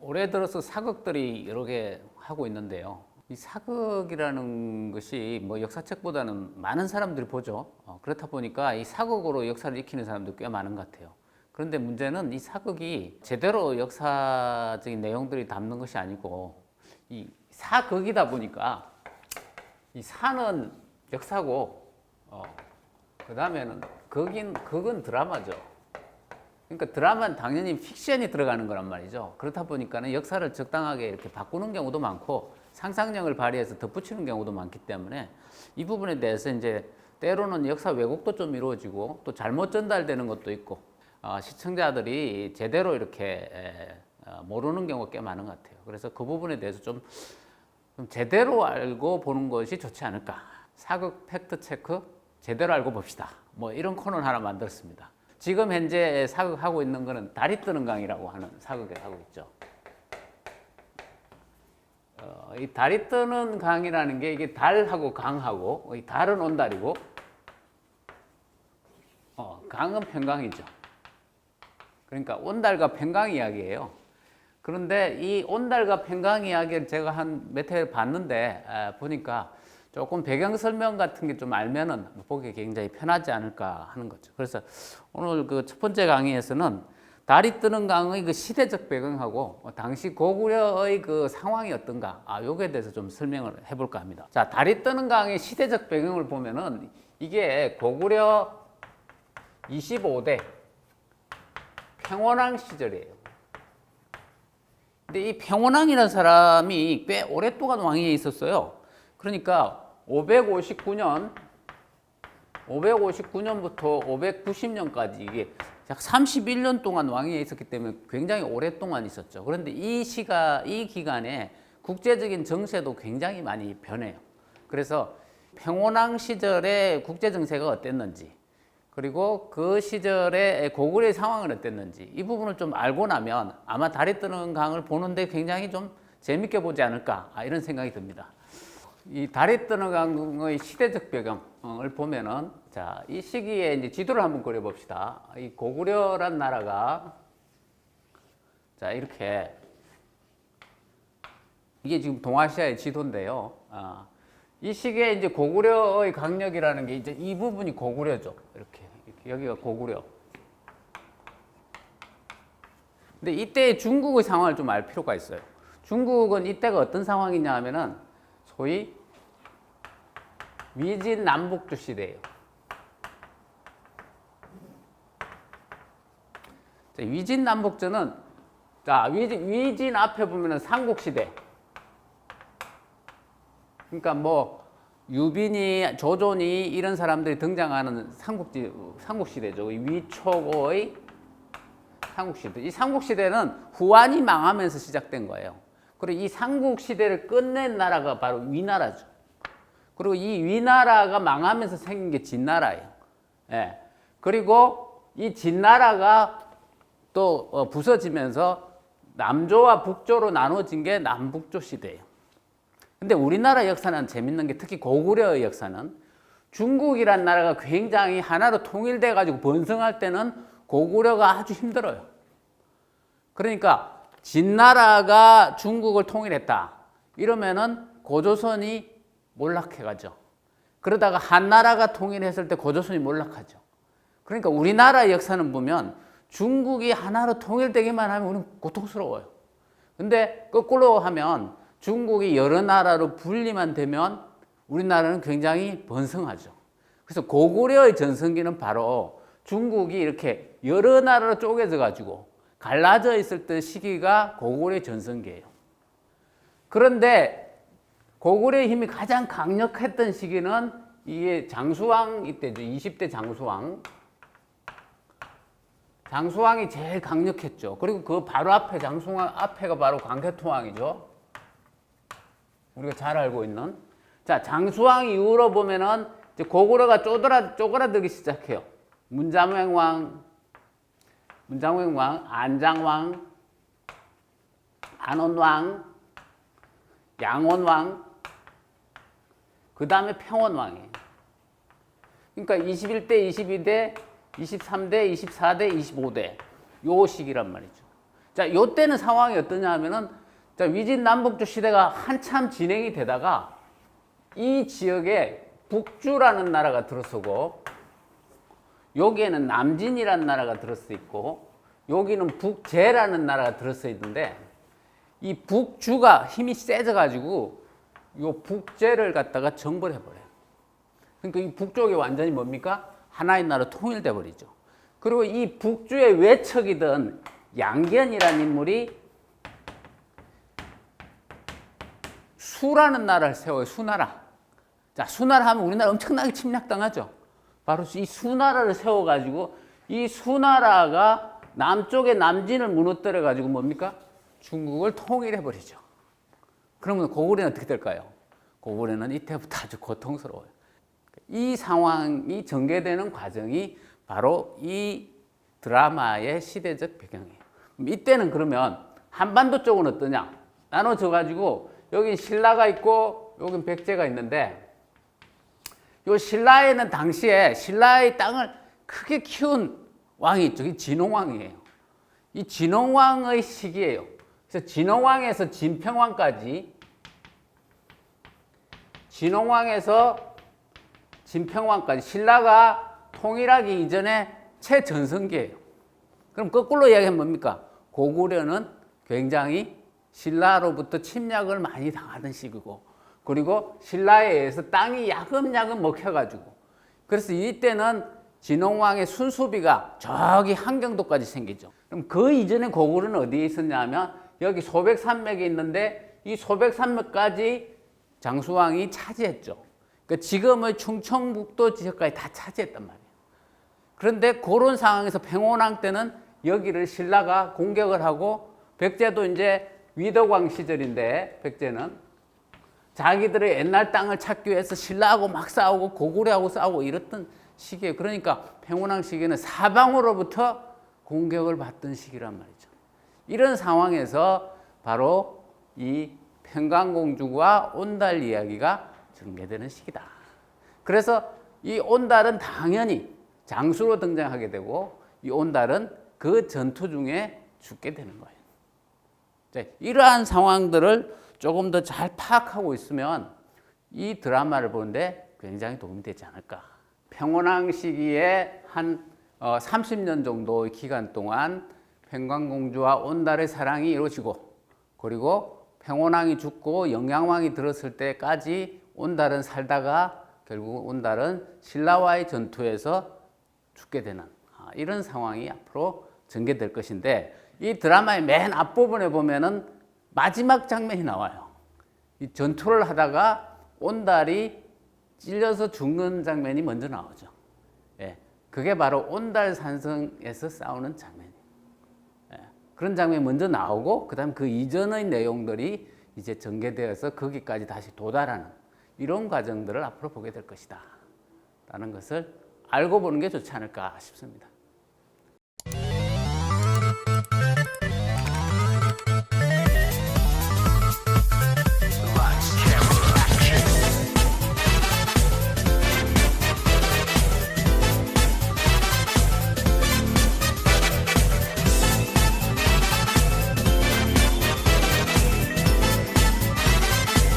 올해 들어서 사극들이 여러 개 하고 있는데요. 이 사극이라는 것이 뭐 역사책보다는 많은 사람들이 보죠. 그렇다 보니까 이 사극으로 역사를 익히는 사람도 꽤 많은 것 같아요. 그런데 문제는 이 사극이 제대로 역사적인 내용들이 담는 것이 아니고 이 사극이다 보니까 이 사는 역사고 그 다음에는 극은 드라마죠. 그러니까 드라마는 당연히 픽션이 들어가는 거란 말이죠. 그렇다 보니까는 역사를 적당하게 이렇게 바꾸는 경우도 많고 상상력을 발휘해서 덧붙이는 경우도 많기 때문에 이 부분에 대해서 이제 때로는 역사 왜곡도 좀 이루어지고 또 잘못 전달되는 것도 있고 시청자들이 제대로 이렇게 모르는 경우가 꽤 많은 것 같아요. 그래서 그 부분에 대해서 좀 제대로 알고 보는 것이 좋지 않을까. 사극 팩트 체크 제대로 알고 봅시다. 뭐 이런 코너를 하나 만들었습니다. 지금 현재 사극하고 있는 거는 달이 뜨는 강이라고 하는 사극을 하고 있죠. 이 달이 뜨는 강이라는 게 이게 달하고 강하고 이 달은 온달이고 강은 평강이죠. 그러니까 온달과 평강 이야기예요. 그런데 이 온달과 평강 이야기를 제가 한 몇 회 봤는데 보니까 조금 배경 설명 같은 게 좀 알면은 보기 굉장히 편하지 않을까 하는 거죠. 그래서 오늘 그 첫 번째 강의에서는 달이 뜨는 강의 그 시대적 배경하고 당시 고구려의 그 상황이 어떤가, 요거에 대해서 좀 설명을 해볼까 합니다. 자, 달이 뜨는 강의 시대적 배경을 보면은 이게 고구려 25대 평원왕 시절이에요. 근데 이 평원왕이라는 사람이 꽤 오랫동안 왕위에 있었어요. 그러니까 559년부터 590년까지 이게 약 31년 동안 왕위에 있었기 때문에 굉장히 오랫동안 있었죠. 그런데 이 기간에 국제적인 정세도 굉장히 많이 변해요. 그래서 평원왕 시절에 국제 정세가 어땠는지, 그리고 그 시절에 고구려의 상황은 어땠는지 이 부분을 좀 알고 나면 아마 달이 뜨는 강을 보는데 굉장히 좀 재밌게 보지 않을까 이런 생각이 듭니다. 이 달이 뜨는 강의 시대적 배경을 보면은 자, 이 시기에 이제 지도를 한번 그려봅시다. 이 고구려란 나라가 자, 이렇게 이게 지금 동아시아의 지도인데요. 이 시기에 이제 고구려의 강력이라는 게 이제 이 부분이 고구려죠. 이렇게 여기가 고구려. 근데 이때 중국의 상황을 좀 알 필요가 있어요. 중국은 이때가 어떤 상황이냐 하면은 소위 위진 남북조 시대예요. 위진 남북조는 자, 위진 앞에 보면은 삼국시대. 그러니까 뭐 유빈이, 조존이 이런 사람들이 등장하는 삼국시대죠. 위초고의 삼국시대. 이 삼국시대는 후한이 망하면서 시작된 거예요. 그리고 이 삼국시대를 끝낸 나라가 바로 위나라죠. 그리고 이 위나라가 망하면서 생긴 게 진나라예요. 예. 그리고 이 진나라가 또 부서지면서 남조와 북조로 나눠진 게 남북조 시대예요. 근데 우리나라 역사는 재밌는 게 특히 고구려의 역사는 중국이란 나라가 굉장히 하나로 통일돼 가지고 번성할 때는 고구려가 아주 힘들어요. 그러니까 진나라가 중국을 통일했다. 이러면은 고조선이 몰락해가죠. 그러다가 한나라가 통일했을 때 고조선이 몰락하죠. 그러니까 우리나라 역사는 보면 중국이 하나로 통일되기만 하면 우리는 고통스러워요. 근데 거꾸로 하면 중국이 여러 나라로 분리만 되면 우리나라는 굉장히 번성하죠. 그래서 고구려의 전성기는 바로 중국이 이렇게 여러 나라로 쪼개져 가지고 갈라져 있을 때 시기가 고구려의 전성기예요. 그런데 고구려의 힘이 가장 강력했던 시기는 이게 장수왕 이때죠. 20대 장수왕. 장수왕이 제일 강력했죠. 그리고 그 바로 앞에 장수왕 앞에가 바로 광개토왕이죠. 우리가 잘 알고 있는. 자, 장수왕 이후로 보면은 이제 고구려가 쪼그라들기 시작해요. 문장왕, 안장왕, 안원왕, 양원왕, 그 다음에 평원왕이에요. 그러니까 21대, 22대, 23대, 24대, 25대 요 시기란 말이죠. 자, 요때는 상황이 어떠냐 하면은, 자, 위진남북조 시대가 한참 진행이 되다가 이 지역에 북주라는 나라가 들어서고, 여기에는 남진이라는 나라가 들어서 있고, 여기는 북제라는 나라가 들어서 있는데, 이 북주가 힘이 세져가지고 요 북제를 갖다가 정벌해버려요. 그러니까 이 북쪽이 완전히 뭡니까? 하나의 나라로 통일돼 버리죠. 그리고 이 북주의 외척이던 양견이라는 인물이 수라는 나라를 세워요. 수나라. 자, 수나라 하면 우리나라 엄청나게 침략당하죠. 바로 이 수나라를 세워가지고 이 수나라가 남쪽의 남진을 무너뜨려가지고 뭡니까? 중국을 통일해버리죠. 그러면 고구려는 어떻게 될까요? 고구려는 이때부터 아주 고통스러워요. 이 상황이 전개되는 과정이 바로 이 드라마의 시대적 배경이에요. 이때는 그러면 한반도 쪽은 어떠냐? 나눠져가지고 여기 신라가 있고 여긴 백제가 있는데, 요 신라에는 당시에 신라의 땅을 크게 키운 왕이 있죠. 이 진흥왕이에요. 이 진흥왕의 시기예요. 그래서 진흥왕에서 진평왕까지, 진흥왕에서 진평왕까지 신라가 통일하기 이전에 최전성기예요. 그럼 거꾸로 이야기하면 뭡니까? 고구려는 굉장히 신라로부터 침략을 많이 당하던 시기고, 그리고 신라에 의해서 땅이 야금야금 먹혀가지고, 그래서 이때는 진흥왕의 순수비가 저기 한경도까지 생기죠. 그럼 그 이전에 고구려는 어디에 있었냐 하면 여기 소백산맥에 있는데, 이 소백산맥까지 장수왕이 차지했죠. 그러니까 지금의 충청북도 지역까지 다 차지했단 말이에요. 그런데 그런 상황에서 평원왕 때는 여기를 신라가 공격을 하고, 백제도 이제 위덕왕 시절인데 백제는 자기들의 옛날 땅을 찾기 위해서 신라하고 막 싸우고 고구려하고 싸우고 이랬던 시기예요. 그러니까 평원왕 시기는 사방으로부터 공격을 받던 시기란 말이죠. 이런 상황에서 바로 이 평강공주와 온달 이야기가 전개되는 시기다. 그래서 이 온달은 당연히 장수로 등장하게 되고, 이 온달은 그 전투 중에 죽게 되는 거예요. 이러한 상황들을 조금 더 잘 파악하고 있으면 이 드라마를 보는데 굉장히 도움이 되지 않을까. 평원왕 시기에 한 30년 정도의 기간 동안 평강공주와 온달의 사랑이 이루어지고, 그리고 평원왕이 죽고 영양왕이 들었을 때까지 온달은 살다가 결국 온달은 신라와의 전투에서 죽게 되는 이런 상황이 앞으로 전개될 것인데, 이 드라마의 맨 앞부분에 보면은 마지막 장면이 나와요. 이 전투를 하다가 온달이 찔려서 죽는 장면이 먼저 나오죠. 예, 그게 바로 온달산성에서 싸우는 장면이에요. 예, 그런 장면이 먼저 나오고, 그 다음 그 이전의 내용들이 이제 전개되어서 거기까지 다시 도달하는 이런 과정들을 앞으로 보게 될 것이다 라는 것을 알고 보는 게 좋지 않을까 싶습니다.